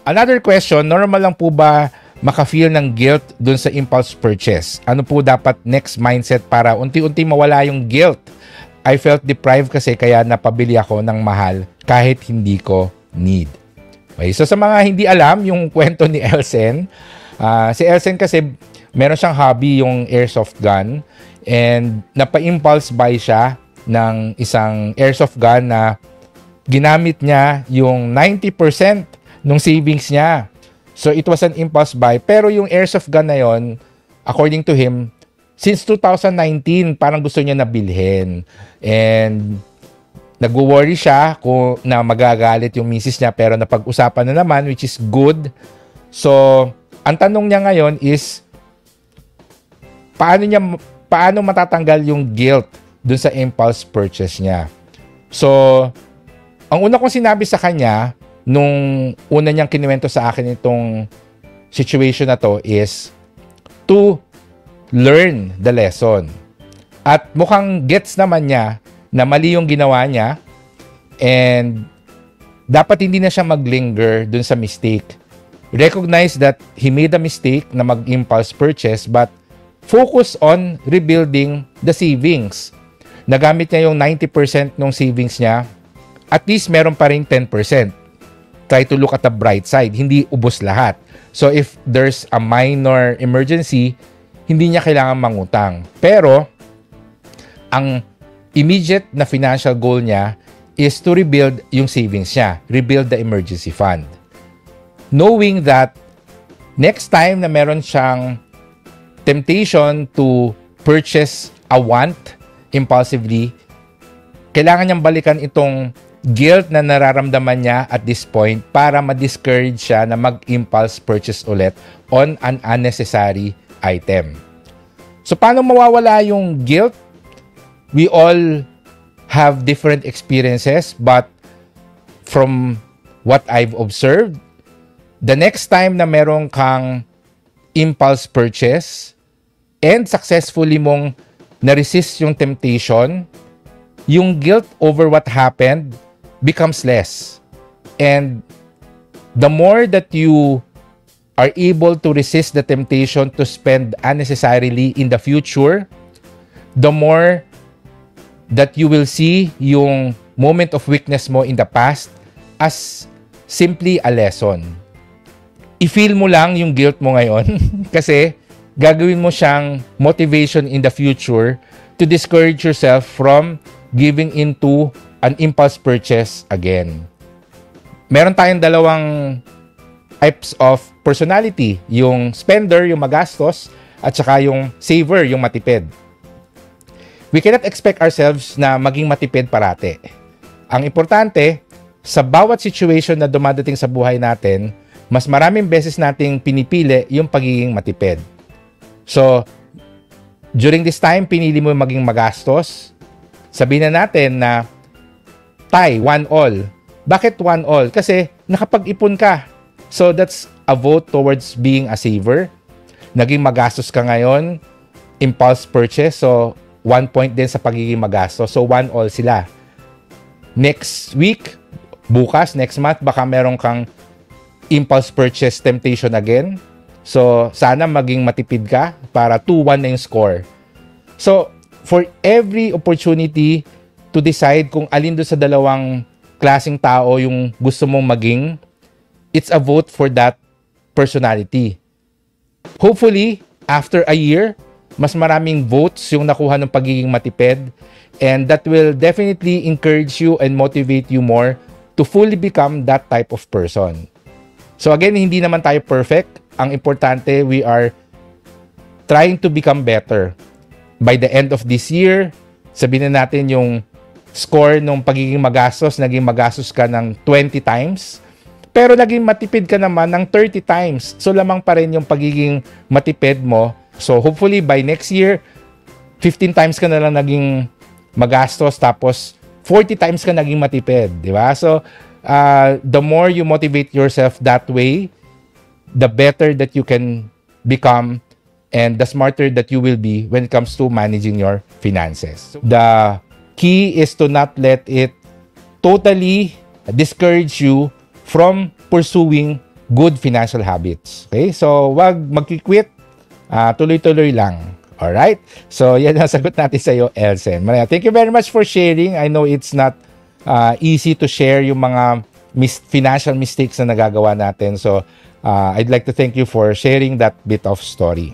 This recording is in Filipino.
Another question, normal lang po ba maka-feel ng guilt dun sa impulse purchase? Ano po dapat next mindset para unti-unti mawala yung guilt? I felt deprived kasi kaya napabili ako ng mahal kahit hindi ko need. Okay, so sa mga hindi alam yung kwento ni Elsen, si Elsen kasi meron siyang hobby yung airsoft gun and napa-impulse buy siya ng isang airsoft gun na ginamit niya yung 90% nung savings niya. So it was an impulse buy. Pero yung airsoft gun na yon, according to him, since 2019, parang gusto niya na bilhin. And nag-worry siya kung na magagalit yung misis niya, pero napag-usapan na naman, which is good. So, ang tanong niya ngayon is, paano matatanggal yung guilt dun sa impulse purchase niya? So, ang una kong sinabi sa kanya, nung una niyang kinuwento sa akin itong situation na to is to learn the lesson. At mukhang gets naman niya na mali yung ginawa niya and dapat hindi na siya maglinger dun sa mistake. Recognize that he made a mistake na mag-impulse purchase but focus on rebuilding the savings. Nagamit niya yung 90% ng savings niya, at least meron pa rin 10%. Try to look at the bright side. Hindi ubos lahat. So if there's a minor emergency, hindi niya kailangan mangutang. Pero, ang immediate na financial goal niya is to rebuild yung savings niya. Rebuild the emergency fund. Knowing that next time na meron siyang temptation to purchase a want impulsively, kailangan niyang balikan itong guilt na nararamdaman niya at this point para ma-discourage siya na mag-impulse purchase ulit on an unnecessary item. So, paano mawawala yung guilt? We all have different experiences, but from what I've observed, the next time na meron kang impulse purchase and successfully mong na-resist yung temptation, yung guilt over what happened becomes less. And the more that you are able to resist the temptation to spend unnecessarily in the future, the more that you will see yung moment of weakness mo in the past as simply a lesson. I-feel mo lang yung guilt mo ngayon kasi gagawin mo siyang motivation in the future to discourage yourself from giving into an impulse purchase again. Meron tayong dalawang types of personality. Yung spender, yung magastos, at saka yung saver, yung matipid. We cannot expect ourselves na maging matipid parate. Ang importante, sa bawat situation na dumadating sa buhay natin, mas maraming beses nating pinipili yung pagiging matipid. So, during this time, pinili mo maging magastos. Sabihin na natin na tie, 1 all. Bakit 1 all? Kasi nakapag-ipon ka. So that's a vote towards being a saver. Naging magastos ka ngayon, impulse purchase. So 1 point din sa pagiging magastos. So 1 all sila. Next week, bukas, next month, baka meron kang impulse purchase temptation again. So sana maging matipid ka para 2-1 na yung score. So for every opportunity to decide kung alin doon sa dalawang klaseng tao yung gusto mong maging, it's a vote for that personality. Hopefully, after a year, mas maraming votes yung nakuha ng pagiging matipid, and that will definitely encourage you and motivate you more to fully become that type of person. So again, hindi naman tayo perfect. Ang importante, we are trying to become better. By the end of this year, sabihin na natin yung score nung pagiging magastos, naging magastos ka ng 20 times, pero naging matipid ka naman ng 30 times. So lamang pa rin yung pagiging matipid mo. So hopefully by next year, 15 times ka na lang naging magastos, tapos 40 times ka naging matipid, di ba? So the more you motivate yourself that way, the better that you can become and the smarter that you will be when it comes to managing your finances. The key is to not let it totally discourage you from pursuing good financial habits. Okay? So, wag magki-quit. Tuloy-tuloy lang. Alright? So, yan ang sagot natin sa iyo, Elsen. Maria, thank you very much for sharing. I know it's not easy to share yung mga financial mistakes na nagagawa natin. So, I'd like to thank you for sharing that bit of story.